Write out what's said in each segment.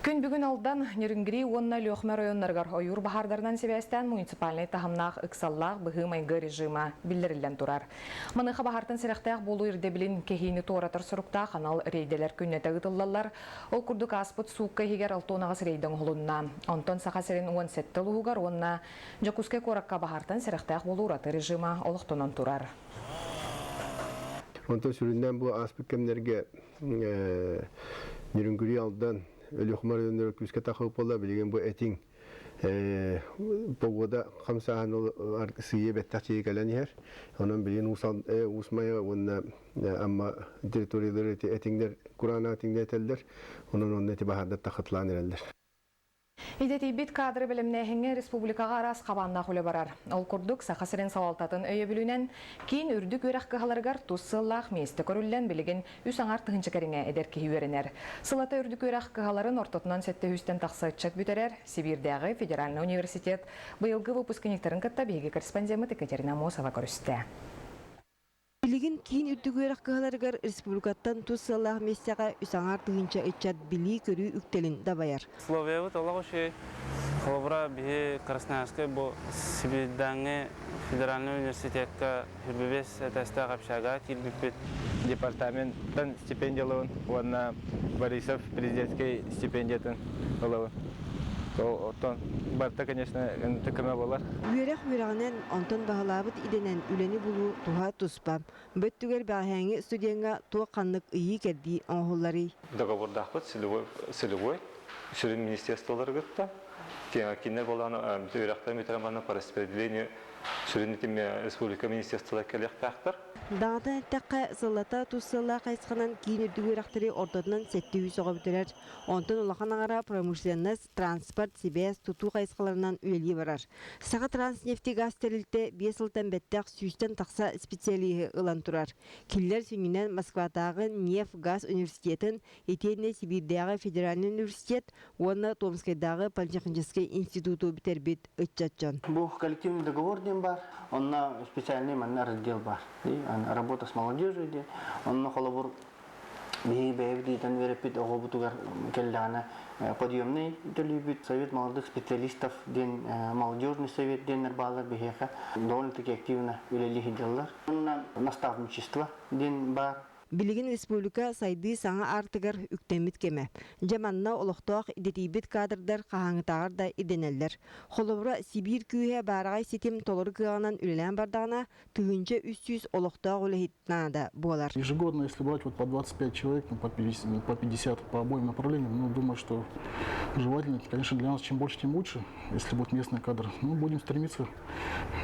Күн бүгін алдан Нерінгри онна лөқмә районларғар ойур бахардарынан себестен муниципальный тахымнақ ықсаллақ бұғы майғы режима білдірілден тұрар. Мұныға бахартын сіріқтәқ болу ирдебілін кехейні торатыр сұрықта қанал рейделер күннеті ғытыллалар. Ол күрдік аспыт суыққа егер алтонағыз рейдің ғылынна. Онтон сақасырын 17 лұғығар онна Жакускай кораққа бахартын сіріқтәқ болу ұраты режима олықтынан тұрар. Онтон сүрінден бұл аспыт кемдерге Нерінгри алдан Өліқмар өндері күзге тақып бола білген бұл әтің бұғыда қамсаған ол сүйе бәттақ чейі кәлән ер. Онын білген ұсмайы онына амма территориялары әтіңдер, Құрана әтіңдер әтелдер, онын әті бағарда тақытылан әрелдер. Идети бит кадры білімнәхіңе республикаға арас қабанна құлы барар. Ол күрдік сақасырын сауалтатын өйе білінен кейін үрдік өрәқ қығаларғар тұссыллақ месті көрілден білігін үс аңар тұхынчы кәріңе әдер кейі өрінер. Сылата үрдік өрәқ қығаларын ортотынан сәтті үстен тақсы чат бүтерер. Сибирдегі Федеральный университет бұйылғы выпусканиктарын кітті бейгі корреспондемет Екатерина Мосова көрісті. Билигин кийин үрдүгөр аккаларгар республикаттан туссаллах местяга үсаңар тыгынча ичат били көрүү үктелин дабаяр. Словия вот Аллахуши холбра бие Красноярская бо Сибирдагы Федеральный университетка хүрбебес теста капшага тилбипет департаменттан стипендияларын, онна Борисов президентский стипендиятын олавы. Оттон барта, конечно, тыкына болар. Үйерек үйрағынан онтон бағалабыт иденен үлені бұлу туға тұспам. Бөттігер бағаңы студенға туға қанлық үйі кәдді оңғылары. Договордақпыт сілігой, сүрін министерстволары күтті. Кинер боланы үйрақтар метраманы по распределению сүрін республика министерстволары кәлек тақтыр. Дағдан әттәққа сыллата тұссылла қайсқанан кейін үрдігі рақтыры ордадынан сәтті үй соға бітірер. Онтын олақан аңара промышленность, транспорт, себес, тұту қайсқаларынан үлелі барар. Саға транснефти газ тәрілті 5 жылдан бәттәқ сүйістен тақса специалиғы ұлан тұрар. Келлер сүңінен Москвадағы Неф газ университетін, етенне Сибирдегі Федеральный университет, оны Томскайдағы Политехнический институту бітербет үтчатчан. Бұл коллективный договор ден бар, онна специальный манна раздел бар. Работа с молодежью, он на холобур бейбди тан верепит огобутугар келдана подъемный любит совет молодых специалистов ден молодежный совет ден нербалар бехеха довольно-таки активно вели делар. Наставничество ден бар. Билигин республика сайды саңа артыгар үктемит кеме. Жаманна олықтоқ идетибит кадрдар қағаңытағар да иденеллер. Холобра Сибир күйе барағай сетим толыр күйағынан үлелен бардағына түгінші 300 олықтоқ үлехитнана да болар. Ежегодно, если брать вот по 25 человек, по 50 по обоим направлениям, думаю, что желательно, конечно, для нас чем больше, тем лучше. Если будет местный кадр, будем стремиться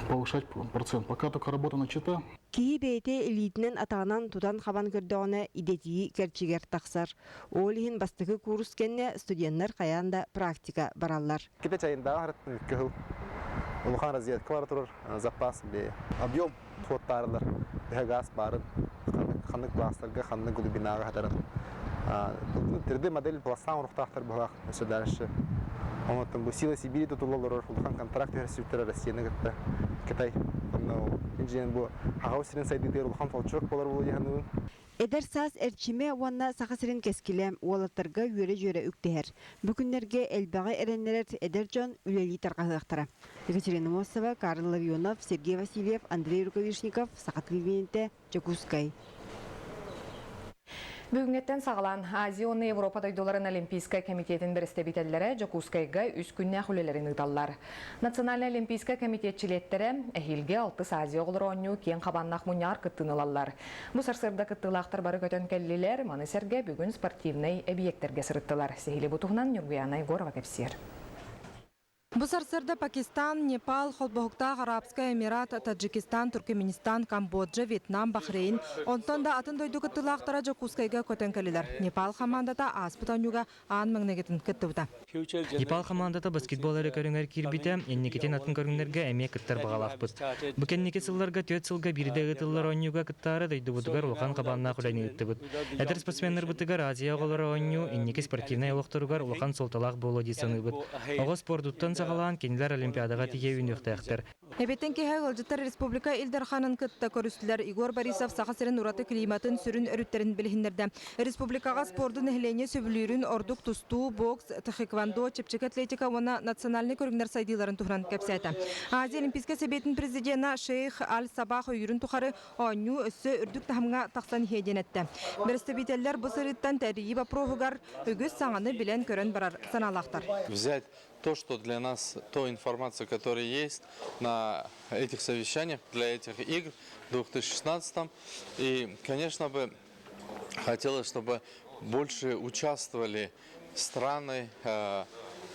повышать процент. Пока только работа начата. Кии бейте элитнен атағынан тутан қабан көрдіғіне идетии кәрчігер тақсар. Олихин бастығы курс кенне студенттер қаянда практика баралар. Ките чайында ағырыттың үккіғыл. Улухан разъедка бар тұрыр, запас бе. Объем туоттарылар. Бе газ барын. Қанық пластырға, қанық глубинаға қатарын. Түрді модель пластан ұрықтақтар бұғақ. Өсі дәріші. Онытын бұл сила Сибири тұтылылыр. Улухан контракт версиюттері Россияны күтті. Китай. Инженер бұл ағау сирен сайдыдер улхан фалчок болар болу яғануын. Эдер саз әрчіме уанна сақасырын кескілем уалаттарға үйері-жүйері үктігер. Бүкіндерге әлбағы әренлерет Эдер Джон үлелі тарқағықтара. Екатерина Мосова, Карл Ларионов, Сергей Васильев, Андрей Рукавишников, Сақат Львинте, Жакускай. Бүгінгеттен сағылан Азионы Европа дойдоларын Олимпийская комитетін бірісті бітелері Жакускайға үз күнне хүлелерін ұталар. Национальный Олимпийская комитетчилеттері әхилге 6 Азия оғылыр оңю кен қабаннақ мұняр күттінылалар. Бұл сарсырда күттілақтар бары көтен кәлілер манысерге бүгін спортивный объекттерге сырыттылар. Сехилі бұтуғынан Нюргуяна Егорова кәпсер. Бұсарсырда Пакистан, Непал, Холбоғта, Арабская Эмират, Таджикистан, Туркменистан, Камбоджа, Вьетнам, Бахрейн. Онтан да атын дойду кыттылақтара Жакускайға көтен кәлілер. Непал командата аспытанюға аң мәңнегетін кыттыбыта. Непал командата баскетболары көріңер кирбите, еннекетен атын көріңерге әме кыттар бағалақпыт. Бүкеннеке сылларға төт сылға бірді ғытылар оңюға кыттары дойду бұтығар олған қабанна құлайны үттібіт. Әдір спортсменнер бұтығар Азия оғылар оңю, еннеке спортивный олықтырығар олған солталақ болу дейсіні бұт. Оғы спорт ұттан сағалан кенилер Олимпиадаға тие үйнөктәктер. Эбеттен кеһе Ылжытар Республика Илдарханын кытта көрүстүлөр Игор Борисов сахасырын ураты климатын сүрүн өрүттерин билихиндерде. Республикага спордун эхлене сөбүлүүрүн ордук тустуу, бокс, тхэквондо, чепчик атлетика вона национальный көрүнгнер сайдыларын тухран кепсәтә. Азия Олимпийска себетин президента Шейх Аль-Сабах үйрүн тухары оню өссө үрдүк тахымга таксан хеденетте. Берстебителлер бу сырыттан тәрии вопрогар үгүз саңаны билен көрөн барар саналактар. Взять то, что для нас, ту информацию, которая есть на этих совещаниях, для этих игр в 2016. И, конечно, бы хотелось, чтобы больше участвовали страны,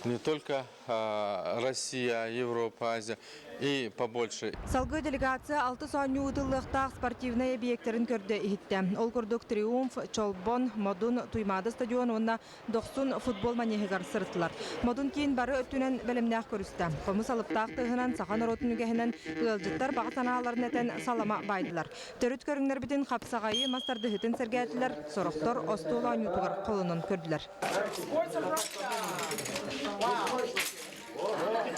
не только Россия, Европа, Азия, и побольше. Салгы делегация 6 соню утыллыктаг спортивный объекттерин көрдө ихитте. Ол көрдүк Триумф, Чолбон, Модун, Туймады стадион, онна 90 футбол манехигар сырыттылар. Модун кийин бары өттүнен белемнәк көрүстө. Комус алыптак тыгынан сахан оротун үгәһенен ылжыттар бага санааларын этен салама байдылар. Төрүт көрүңнөр битин капсагайы мастарды хитин сергәтләр, сороктор остолан ютугар колунун көрдүлөр.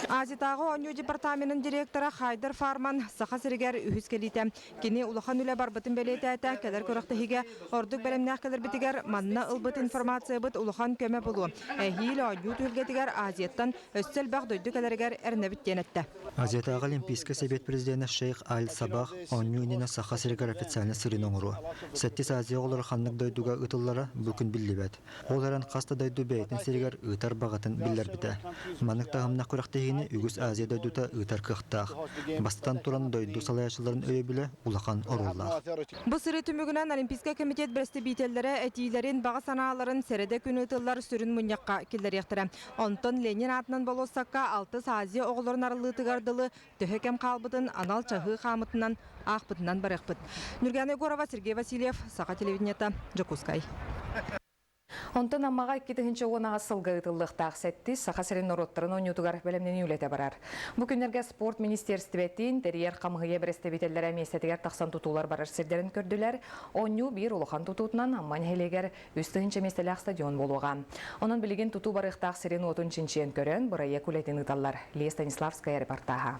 Азитагы оню департаментин директоры Хайдар Фарман саха сиригер үһүскелите. Кини улахан үле барбытын белете әтә, кәлер көрөктәһиге ордук белемнәк кәлер битигер манна ылбыт информация бит улахан көмө болу. Әһил оню түлгетигер Азияттан өстел баг дөйдү кәлергер әрне биттенетте. Азиятагы Олимпийска совет президенты Шейх Аль-Сабах онюнина саха сиригер официально сырын оңру. Сәттис Азия олар ханнык дөйдүгә ытыллары бүкүн биллибет. Оларын каста дөйдү бейтин сиригер ытар багатын биллер бите. Манык тагымна көрөктәһине үгүс Азия дөйдүтә ытар кыхтак. Бастан туран дөйдү салаячыларын өйө биле улахан оруллар. Бу сыры түмүгүнөн Олимпийска комитет брестебителлери этилерин бага санааларын середе күн ытыллар сүрүн муньякка килдеректире. Онтон Ленин атынан болосакка 6 Азия оголорун арылытыгардылы төһөкем калбытын анал чагы хамытынан акбытынан барыкпыт. Нурган Егорова, Сергей Васильев, Саха телевидениета, Жакускай. Онтон аммага 2-нче онага сылгы ытыллыктак сәтти саха сирин ороттарын онютугар белемнен үлете барар. Бу күннәргә спорт министерствотин терьер камыгы брестебителләре месетигер таксан тутулар барар сирдерин көрдүләр. Оню бир улахан тутутунан амман хелегер 3-нче местелек стадион болуга. Онун билеген туту барыктак сирин 30-нчен көрөн бурая күлетин ыталлар. Лия Станиславская репортажа.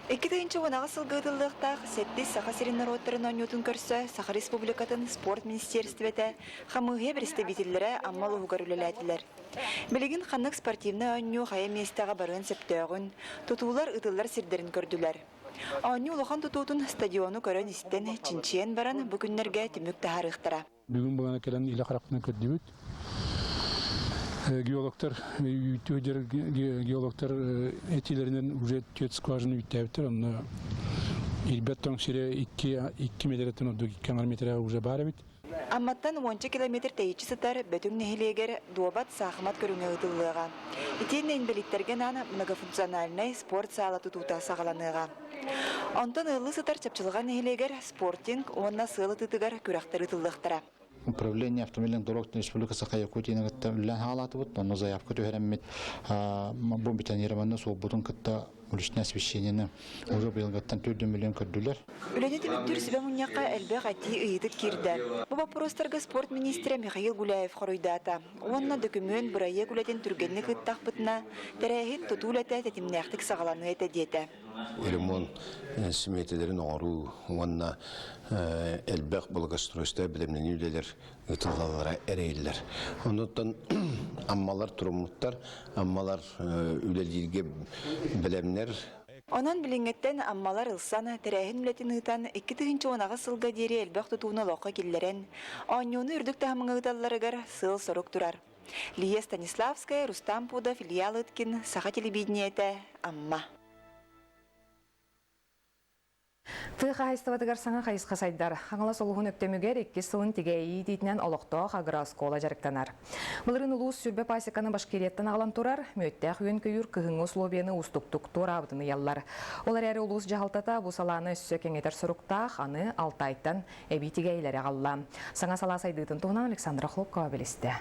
2-нче онага сылгыдылыктак сәтти саха сирин ороттарын онютун көрсө Саха Республикатын спорт министерствоте камыгы брестебителләре аммал угөрүләтиләр. Билеген ханнык спортивны оню хая местага барын септөгүн, тутулар ытыллар сирдерин көрдүләр. Оню улахан тутутун стадиону көрөн истен чинчен баран бу күннәргә тимүк тахарыктыра. Бүгүн бугана келен иле каракны көрдүбүт. Геологтар, геологтар этилеринен уже тет скважины үттәптер, онна илбеттон сире 2 метрден оду 2 метрга уже бар бит. Амматтан 10 километр тейчи сытар бөтүн нехилегер дуабат сахмат көрүңө ытыллыга. Итенен белиттерген аны многофункциональный спорт залы тутута сагаланыга. Онтон ылы сытар чапчылган нехилегер спортинг онна сылы тытыгар күрәктер ытыллыктыра. Управление автомобильных дорог Республики Саха-Якутия на халаты вот, но заявку тюремит бомбитонированный свободен как-то уличное освещение уже был готов 4 миллион $. Үләнеті бүттір себе мұньяққа әлбәқ әтті үйдік керді. Бұл вопростарға спорт министрі Михаил Гуляев қоройдата. Онна документ бұрайы күләтен түргенлік ұттақ бұтына тәрәхет тұтуләті тәтімнәқтік сағаланы әті деті. Ремонт сметелерин оңору, онна элбек болгостройство билемнен үлелер ытылгалара эрейлер. Онуттан аммалар турумуттар, аммалар үлелерге билемнер. Онан билиңеттен аммалар ылсаны тәрәхин үлетін ұйтан 2-нче онага сылга дери элбек тұтуыны лоққа келдерен, оньоны үрдік тахымыңы ұталарығар сыл сорук турар. Лия Станиславская, Рустам Пудов, Илья Лыткин, Саха телевидениеті, Амма. Тыға хайстыватыгар саңа қайысқа сайдар. Аңыла солуғын өктемігер 2 сылын тегейі дейтінен олықтоқ агроскола жарықтанар. Бұлырын ұлыс сүрбе пасиканы башкереттен ағалан тұрар, мөттәқ үйін көйір күйін условияны ұступтық тұр абдыны яллар. Олар әрі ұлыс жағалтата бұл саланы өссө кеңетер сұрықтақ, аны 6 айттан әбей тегейлері ағалла. Саңа сала сайдытын тұғынан Александра Хлопкова білісті.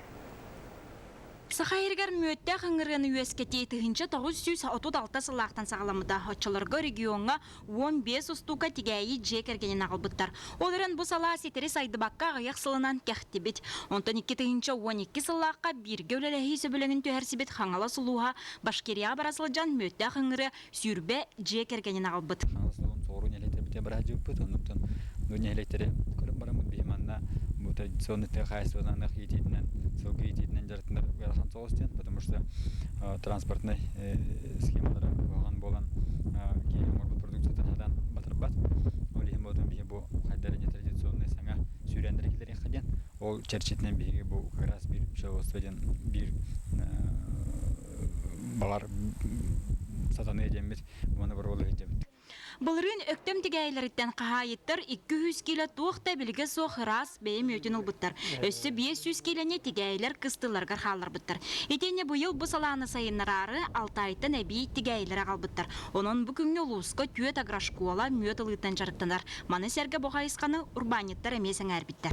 Сахайыргар мөттә хыңырын үескети тыгынча 936 сыллақтан сағаламыда отчылырғы регионға 15 устука тигәйі жекергенен ағылбыттар. Оларын бұл сала сетері сайдыбаққа ғаяқ сылынан кәқтебет. Онтан 2 тыгынча 12 сыллаққа бірге өлеләхи сөбіліңін төхәрсібет хаңала сұлуға Башкирия барасылыжан мөттә хыңыры сүрбе жекергенен ағылбыт. Bu традиционный хозяйственный хитиднен, согитиднен жартындар уялхан соостен, потому что транспортный схемалары болған кейін морбут продукциядан хадан батырбат. Ол ехим болдың бейі бұл хайдарыне традиционный саңа сүйрендірекелерін қаден. Ол черчетінен бейге бұл как раз бір шауыстыден бір балар сатаны едеміз, оны бір олы едеміз. Бұлырын өктем тегәйлеріттен қағайыттыр 200 келі тоқта білгі соқ рас бейім өтін ұлбыттыр. Өссі 500 келіне тегәйлер қыстыларға қалыр бұттыр. Етені бұйыл бұл саланы сайынлары 6 айттан әбей тегәйлер ағалбыттыр. Оның бүкінгі ұлысқы түйет аграшкуала мөт ұлыттан жарықтанар. Маны сәргі бұғайысқаны урбаниттар әмесің әрбітті.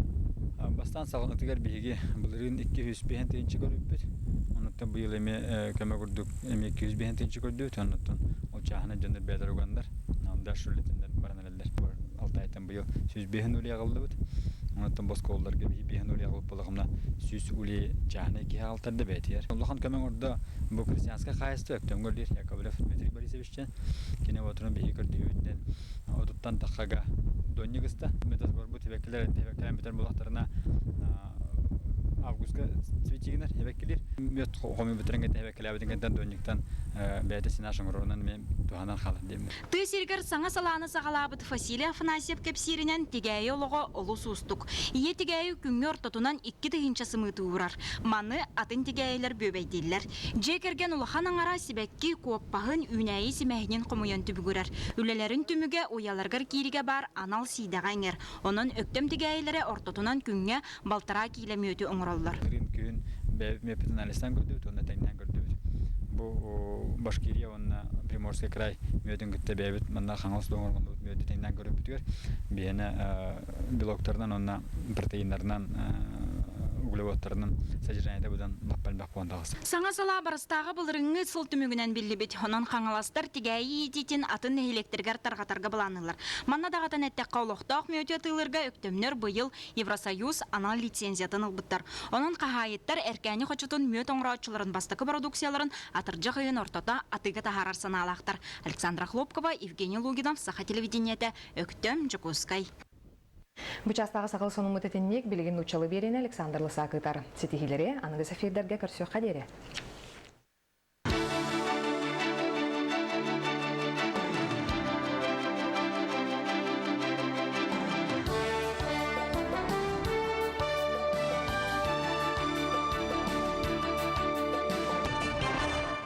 Бастан сағынықтығар бейге бұлырын 200 бейін тейінші көріппет. Онықтан бұйыл әме көмі күрдік әме 200 бейін тейінші көрдік. Онықтан ол чағына жөнді бәдір ұғандар. Дашулетиндер бараналар. 6 айдан быйыл 100 үле ягылды бит. Онтан боско оларга 100 үле ягылып болгомна 100 үле жаны ки алтарды бетер. Аллахан көмөң орда бу христианска кайсты өктөңгөлдер Яковлев Дмитрий Борисовичтен кине отурун беги көрдүгүнден одуттан тахага доннигыста метас борбу тевекелер бетер булактарына августка цветигинер хебекелер мет хоми бетеренге тевекелебдингенден донниктан бәтесин ашың орунан мен туганан халат дейм. Ты сиргер саңа саланы сағалабыт Василий Афанасьев кепсиринен тигәйі олығы олу сустук. Ие тигәйі күңі ортотунан 2 тыгынча сымыты урар. Маны атын тигәйілер бөбейдейлер. Жекерген улахан аңара сибәкки куоппағын үнәйі симәйінен қомуян түбігірер. Үлелерін түміге уяларгар кириге бар анал сидағаңер. Onun өктем тигәйілері ортотунан күңі балтара кейлемі өті оңыралылар. Күн бәпетін әлістен көрдібіт, оны тәңнен көрдібіт. Бұл Башкирия, оны Приморский край мөтін күтті бәйбіт, мұнда қаңылыс доңырғын мөті тәңнен көріп бүтігер. Бейіні белоктарынан, оны протеинларынан, углеводтарынан содержаниеде бұдан лаппалбақ болғандағыз. Саңа сала барыстағы бұлырыңы сыл түмігінен білі бет. Онан қаңыластар тигәйі ететін атын электергер тарғатарға бұланылар. Манна дағатын әттек қаулықтақ мөті атылырға өктемнер бұйыл Евросоюз анал лицензиятын ұлбыттар. Онан қағайеттар әркәні қочытын мөт оңыраучыларын бастықы продукцияларын атыржы қиын ортата атыға тахарар саналақтар. Александра Хлопкова, Евгений Лугинов, Саха телевидениеті, өктем Жукускай. Бұчастағы сақыл сонымы тетіннек білген ұчалы берен Александр Лысақытар. Сетихилері анығы сәфирдерге көрсеу қадері.